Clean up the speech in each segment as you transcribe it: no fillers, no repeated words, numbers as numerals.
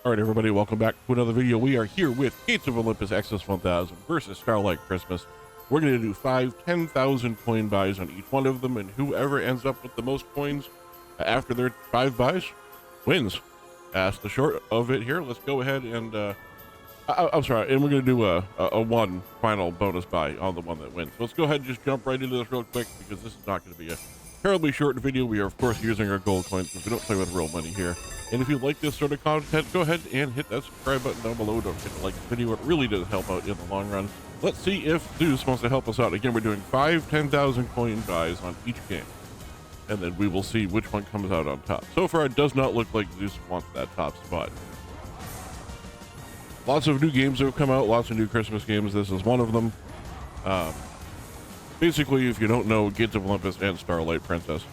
All right, everybody, welcome back to another video. We are here with Gates of Olympus Xmas 1000 versus Starlight Christmas. We're going to do 10,000 coin buys on each one of them, and whoever ends up with the most coins after their 5 buys wins. That's the short of it here. Let's go ahead and, I'm sorry, and we're going to do a one final bonus buy on the one that wins. So let's go ahead and just jump right into this real quick, because this is not going to be a terribly short video. We are, of course, using our gold coins because we don't play with real money here. And if you like this sort of content, go ahead and hit that subscribe button down below. Don't forget to like the video. It really does help out in the long run. Let's see if Zeus wants to help us out. Again, we're doing 10,000 coin buys on each game, and then we will see which one comes out on top. So far, it does not look like Zeus wants that top spot. Lots of new games have come out, lots of new Christmas games. This is one of them. Basically, if you don't know, Gates of Olympus and Starlight Princess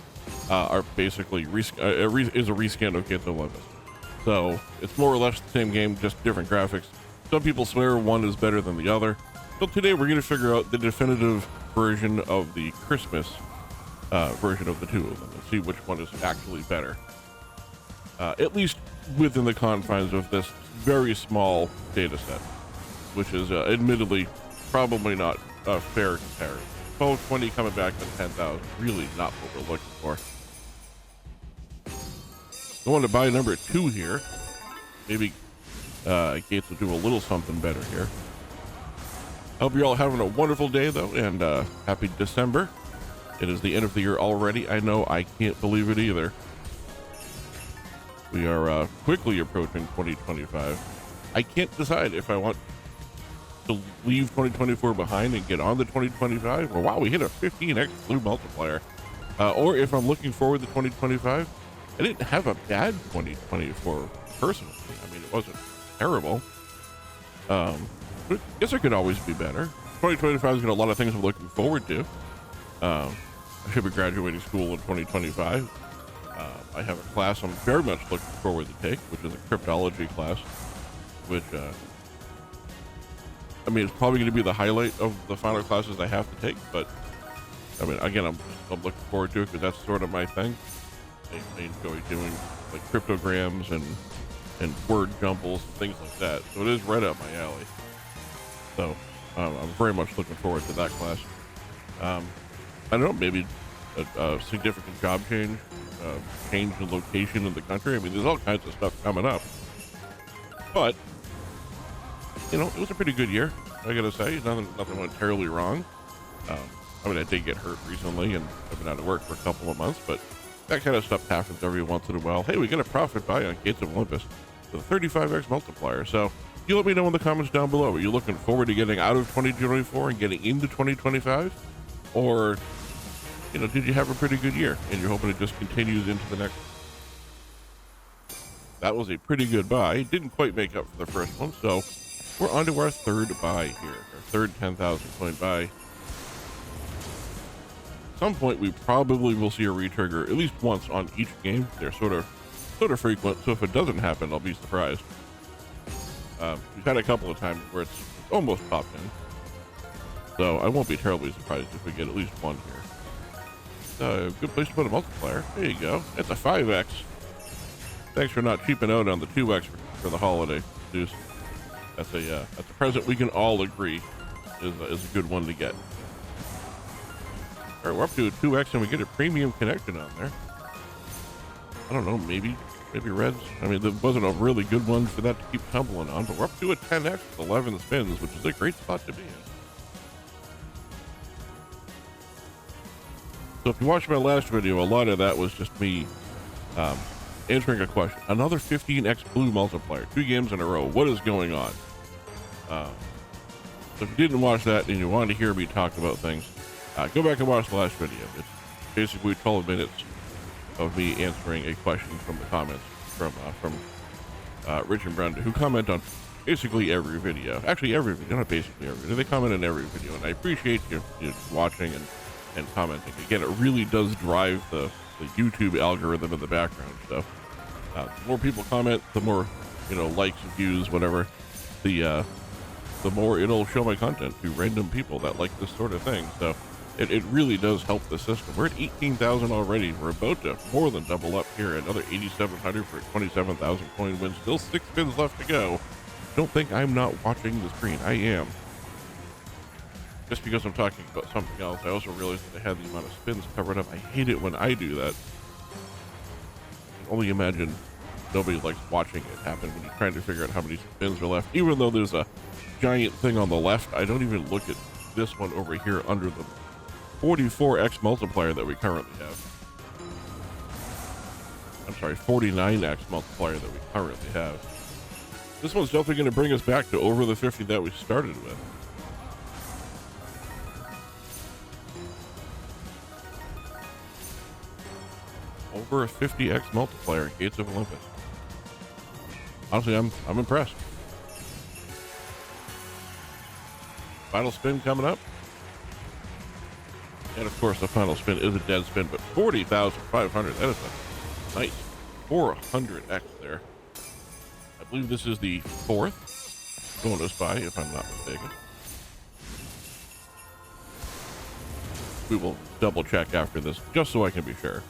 are basically is a reskin of Gates of Olympus. So it's more or less the same game, just different graphics. Some people swear one is better than the other. So today we're going to figure out the definitive version of the Christmas version of the two of them and see which one is actually better. At least within the confines of this very small data set, which is admittedly probably not a fair comparison. 1220 coming back to 10,000, really not what we're looking for. Going to buy number 2 here. Maybe Gates will do a little something better here. Hope you're all having a wonderful day though, and happy December. It is the end of the year already. I know, I can't believe it either. We are quickly approaching 2025. I can't decide if I want to leave 2024 behind and get on the 2025. Well, wow, we hit a 15x blue multiplier. Or if I'm looking forward to 2025, I didn't have a bad 2024 personally. I mean, it wasn't terrible. But I guess it could always be better. 2025 has got a lot of things I'm looking forward to. I should be graduating school in 2025. I have a class I'm very much looking forward to take, which is a cryptology class, which, I mean, it's probably going to be the highlight of the final classes I have to take, but I mean, again, I'm looking forward to it because that's sort of my thing. I enjoy doing like cryptograms and word jumbles, things like that. So it is right up my alley. So I'm very much looking forward to that class. I don't know, maybe a significant job change, change in location in the country. I mean, there's all kinds of stuff coming up. But you know, it was a pretty good year, I gotta say. Nothing went terribly wrong. I mean, I did get hurt recently, and I've been out of work for a couple of months, but that kind of stuff happens every once in a while. Hey, we get a profit buy on Gates of Olympus with a 35x multiplier. So you let me know in the comments down below. Are you looking forward to getting out of 2024 and getting into 2025? Or, you know, did you have a pretty good year and you're hoping it just continues into the next? That was a pretty good buy. It didn't quite make up for the first one, so we're on to our third buy here, our third 10,000 coin buy. At some point, we probably will see a retrigger at least once on each game. They're sort of frequent, so if it doesn't happen, I'll be surprised. We've had a couple of times where it's almost popped in, so I won't be terribly surprised if we get at least one here. Good place to put a multiplier. There you go. That's a 5x. Thanks for not cheaping out on the 2x for the holiday, Zeus. That's a present we can all agree is a good one to get. All right, we're up to a 2x and we get a premium connection on there. I don't know, maybe reds. I mean, there wasn't a really good one for that to keep tumbling on, but we're up to a 10x with 11 spins, which is a great spot to be in. So if you watched my last video, a lot of that was just me answering a question. Another 15x blue multiplier, 2 games in a row. What is going on? So if you didn't watch that and you wanted to hear me talk about things, go back and watch the last video. It's basically 12 minutes of me answering a question from the comments from Rich and Brenda, who comment on basically every video. Actually, every video, not basically every video. They comment on every video, and I appreciate you watching and commenting. Again, it really does drive the YouTube algorithm in the background. So the more people comment, the more, you know, likes and views, whatever, the more it'll show my content to random people that like this sort of thing. So It really does help the system. We're at 18,000 already. We're about to more than double up here. Another 8,700 for 27,000 coin wins. Still 6 spins left to go. Don't think I'm not watching the screen. I am. Just because I'm talking about something else, I also realized that I had the amount of spins covered up. I hate it when I do that. I can only imagine nobody likes watching it happen when you're trying to figure out how many spins are left. Even though there's a giant thing on the left, I don't even look at this one over here under the 44x multiplier that we currently have. I'm sorry, 49x multiplier that we currently have. This one's definitely going to bring us back to over the 50 that we started with. Over a 50x multiplier at Gates of Olympus. Honestly, I'm impressed. Final spin coming up. And of course, the final spin is a dead spin, but 40,500. That is a nice 400x there. I believe this is the 4th bonus buy, if I'm not mistaken. We will double check after this, just so I can be sure.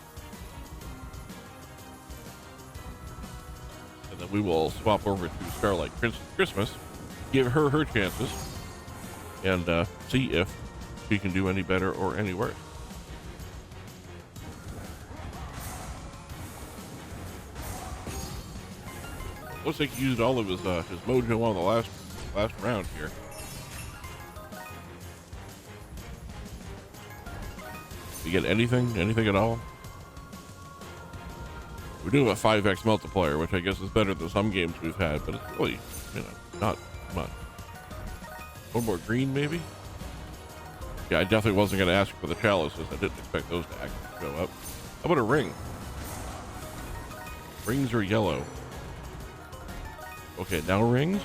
And then we will swap over to Starlight Princess Christmas, give her her chances, and see if she can do any better or any worse. Looks like he used all of his mojo on the last round here. You get anything at all? We're doing a 5x multiplier, which I guess is better than some games we've had, but it's really, not much. One more green, maybe? Yeah, I definitely wasn't going to ask for the chalices. I didn't expect those to actually show up. How about a ring? Rings are yellow. Okay, now rings.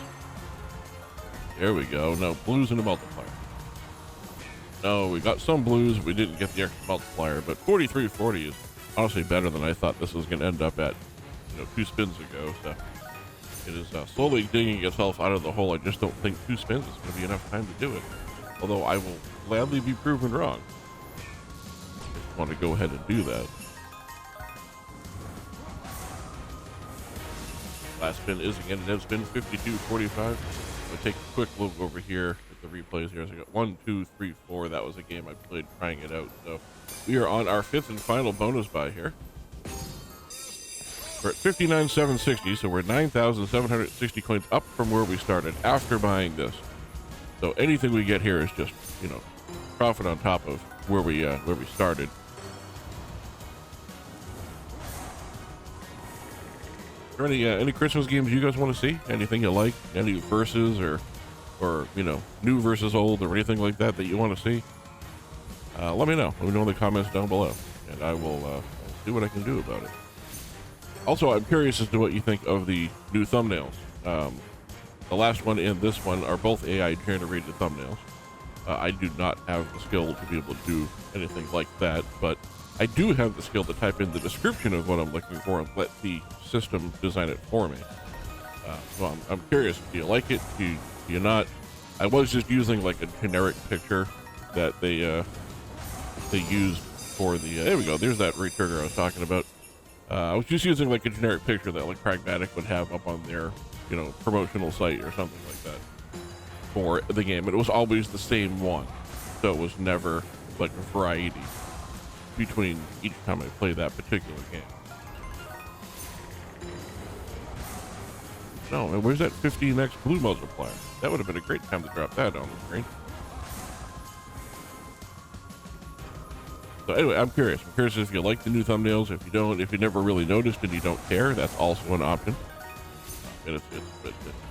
There we go. No, blues and a multiplier. No, we got some blues. We didn't get the extra multiplier, but 4340 is honestly better than I thought this was going to end up at, 2 spins ago. So it is slowly digging itself out of the hole. I just don't think 2 spins is going to be enough time to do it. Although I will gladly be proven wrong. I just want to go ahead and do that. Last spin is again a dead spin, 52.45. I'll take a quick look over here at the replays here. So I got 1, 2, 3, 4. That was a game I played trying it out. So we are on our 5th and final bonus buy here. We're at 59,760, so we're 9,760 coins up from where we started after buying this. So anything we get here is just, profit on top of where we started. Are there any Christmas games you guys want to see? Anything you like? Any versus or new versus old or anything like that you want to see? Let me know. Let me know in the comments down below, and I will see what I can do about it. Also, I'm curious as to what you think of the new thumbnails. The last one and this one are both AI generated thumbnails. I do not have the skill to be able to do anything like that, but I do have the skill to type in the description of what I'm looking for and let the system design it for me. So I'm curious. Do you like it? Do you not? I was just using like a generic picture that they used for the. There we go. There's that retrigger I was talking about. I was just using like a generic picture that like Pragmatic would have up on their promotional site or something like that for the game. But it was always the same one, so it was never like a variety between each time I play that particular game. No, and where's that 15x blue multiplier? That would have been a great time to drop that on the screen. So anyway, I'm curious. I'm curious if you like the new thumbnails. If you don't, if you never really noticed and you don't care, that's also an option. And it's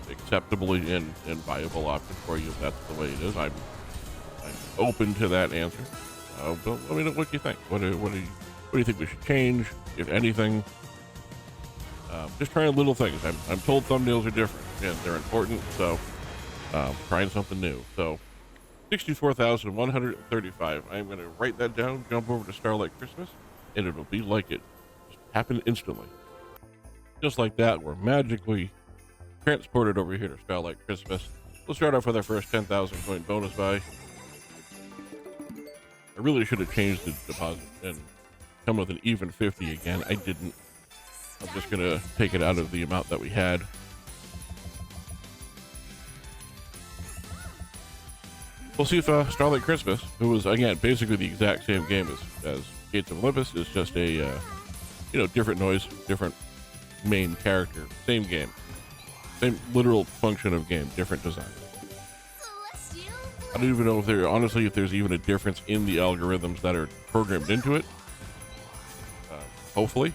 acceptably and viable option for you if that's the way it is. I'm open to that answer. But let me know what you think. What do you think we should change, if anything? Just trying little things. I'm told thumbnails are different and they're important, so trying something new. So 64,135. I'm going to write that down, jump over to Starlight Christmas, and it'll be like it just happened instantly. Just like that, we're magically transported over here to Starlight Christmas. We'll start off with our first 10,000 coin bonus buy. I really should have changed the deposit and come with an even 50 again. I didn't. I'm just gonna take it out of the amount that we had. We'll see if Starlight Christmas, who was again basically the exact same game as Gates of Olympus, is just a different noise, different main character, same game, same literal function of game, different design. I don't even know if there's even a difference in the algorithms that are programmed into it. Hopefully.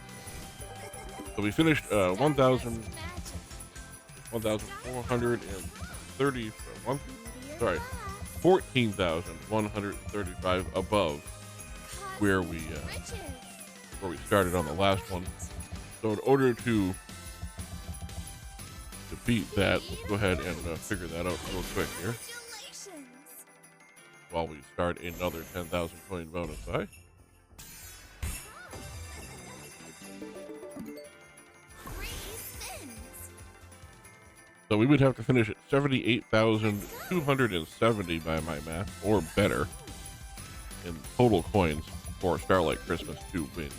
So we finished 14,135 above where we started on the last one. So in order to beat that, let's go ahead and figure that out real quick here while we start another 10,000 coin bonus buy. So we would have to finish at 78,270 by my math, or better, in total coins for Starlight Christmas to win.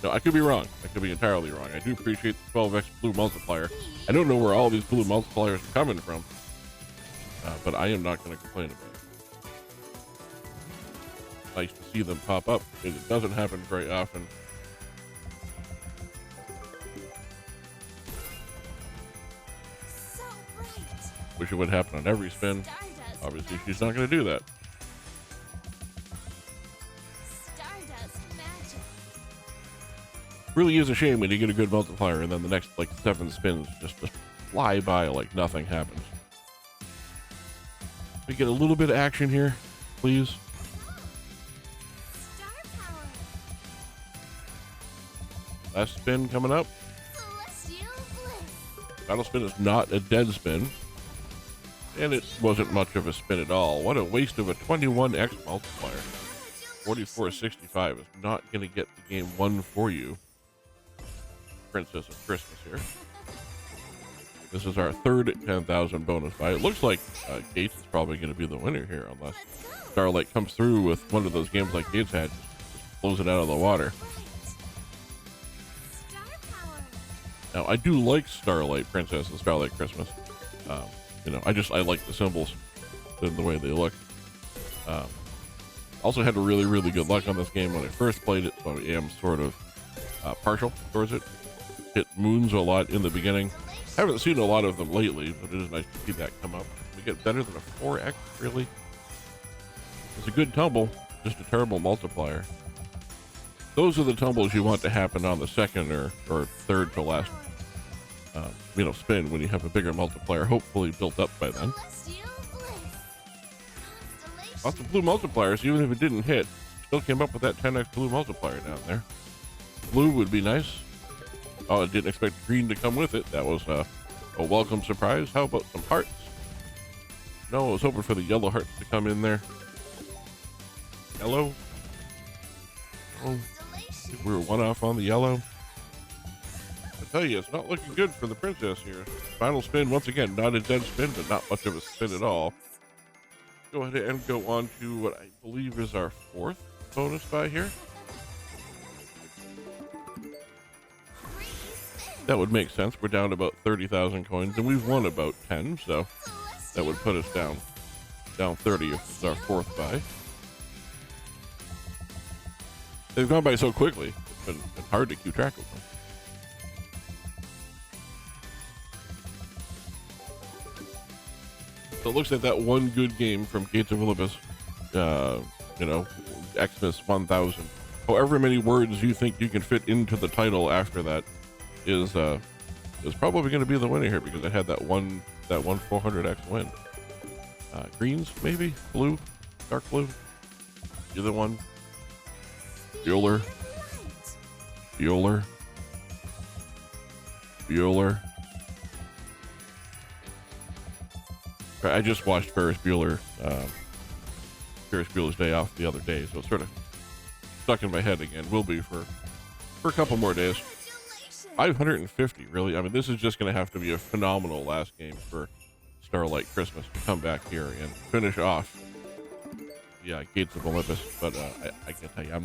No, I could be wrong. I could be entirely wrong. I do appreciate the 12x blue multiplier. I don't know where all these blue multipliers are coming from, but I am not going to complain about it. Nice to see them pop up. It doesn't happen very often. Wish it would happen on every spin. Obviously, she's not going to do that. Really is a shame when you get a good multiplier and then the next like 7 spins just fly by like nothing happens. We get a little bit of action here, please. Last spin coming up. Final spin is not a dead spin. And it wasn't much of a spin at all. What a waste of a 21x multiplier. 44.65 is not going to get the game won for you. Princess of Christmas here. This is our third 10,000 bonus buy. It looks like Gates is probably going to be the winner here unless Starlight comes through with one of those games like Gates had. Just blows it out of the water. Now, I do like Starlight Princess and Starlight Christmas. I like the symbols and the way they look. Also had really, really good luck on this game when I first played it, so I am sort of partial towards it. Hit moons a lot in the beginning. Haven't seen a lot of them lately, but it is nice to see that come up. We get better than a 4x, really? It's a good tumble, just a terrible multiplier. Those are the tumbles you want to happen on the second or third to last spin when you have a bigger multiplier, hopefully built up by then. Lots of blue multipliers, even if it didn't hit, still came up with that 10x blue multiplier down there. Blue would be nice. Oh, I didn't expect green to come with it. That was a welcome surprise. How about some hearts? No, I was hoping for the yellow hearts to come in there. Yellow. Oh, we were one off on the yellow. I tell you, it's not looking good for the princess here. Final spin, once again, not a dead spin, but not much of a spin at all. Go ahead and go on to what I believe is our fourth bonus buy here. That would make sense. We're down about 30,000 coins, and we've won about 10, so that would put us down 30 if it's our fourth buy. They've gone by so quickly, it's been hard to keep track of them. So it looks like that one good game from Gates of Olympus, Xmas 1000, however many words you think you can fit into the title after that is probably going to be the winner here because it had that one 400x win. Greens, maybe? Blue? Dark blue? Either one? Bueller. I just watched Ferris Bueller's Day Off the other day, so it's sort of stuck in my head again. Will be for a couple more days. 550, really? I mean, this is just going to have to be a phenomenal last game for Starlight Christmas to come back here and finish off Gates of Olympus, but I can tell you, I'm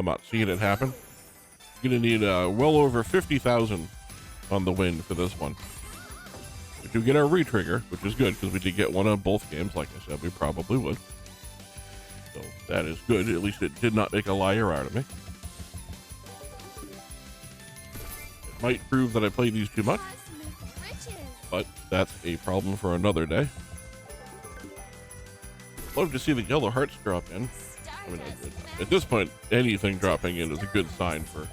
not seeing it happen. Gonna need well over 50,000 on the win for this one. We do get our retrigger, which is good because we did get one on both games. Like I said, we probably would. So that is good. At least it did not make a liar out of me. It might prove that I play these too much, but that's a problem for another day. Love to see the yellow hearts drop in. I mean, at this point, anything dropping in is a good sign for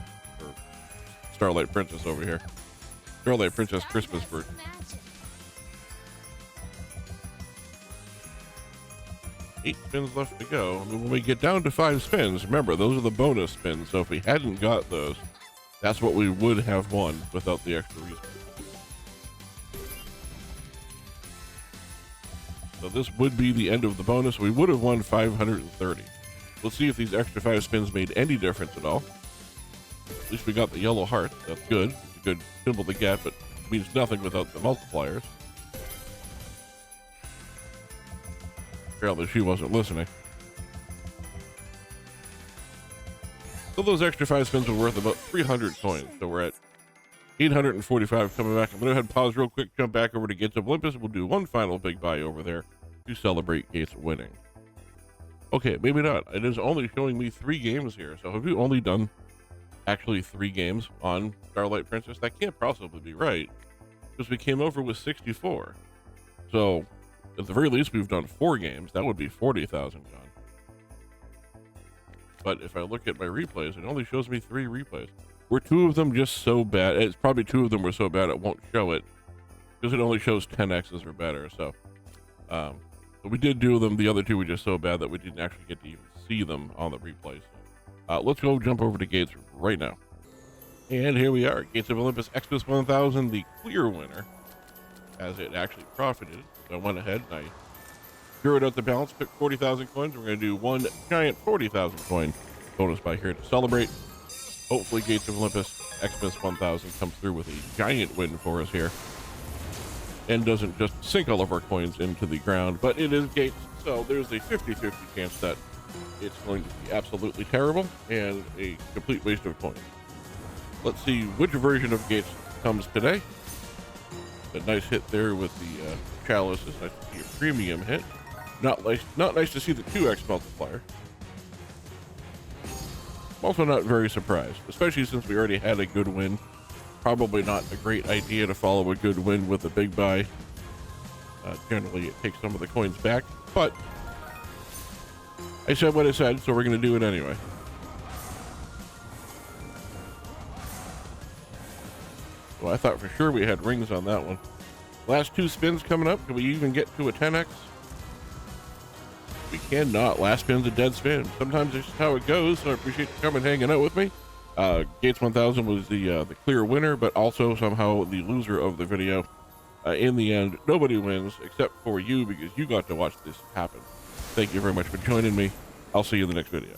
Starlight Princess over here. Starlight Princess Christmas bird. Eight spins left to go. I mean, when we get down to 5 spins, remember, those are the bonus spins. So if we hadn't got those, that's what we would have won without the extra respin. So this would be the end of the bonus. We would have won 530. Let's see if these extra 5 spins made any difference at all. At least we got the yellow heart. That's good. It's a good symbol to get, but it means nothing without the multipliers. Apparently she wasn't listening. So those extra 5 spins were worth about 300 coins. So we're at 845 coming back. I'm going to go ahead and pause real quick, jump back over to Gates of Olympus. We'll do one final big buy over there to celebrate Gates winning. Okay, maybe not. It is only showing me 3 games here. So have you only done actually 3 games on Starlight Princess? That can't possibly be right because we came over with 64. So at the very least, we've done 4 games. That would be 40,000 gone. But if I look at my replays, it only shows me 3 replays. Were 2 of them just so bad? It's probably 2 of them were so bad it won't show it because it only shows 10x's or better. So, but we did do them. The other 2 were just so bad that we didn't actually get to even see them on the replays. So, let's go jump over to Gates right now. And here we are, Gates of Olympus Xmas 1000, the clear winner, as it actually profited. So I went ahead and I zeroed out the balance, picked 40,000 coins. We're going to do one giant 40,000 coin bonus buy here to celebrate. Hopefully Gates of Olympus Xmas 1000 comes through with a giant win for us here and doesn't just sink all of our coins into the ground, but it is Gates, so there's a 50-50 chance that it's going to be absolutely terrible and a complete waste of coins. Let's see which version of Gates comes today. A nice hit there with the chalice. It's nice to see a premium hit. Not nice to see the 2x multiplier. I'm also not very surprised, especially since we already had a good win. Probably not a great idea to follow a good win with a big buy. Generally, it takes some of the coins back, but I said what I said, so we're going to do it anyway. Well, I thought for sure we had rings on that one. Last 2 spins coming up. Can we even get to a 10x? We cannot. Last spin's a dead spin. Sometimes it's just how it goes, so I appreciate you coming hanging out with me. Gates 1000 was the clear winner, but also somehow the loser of the video. In the end, nobody wins except for you because you got to watch this happen. Thank you very much for joining me. I'll see you in the next video.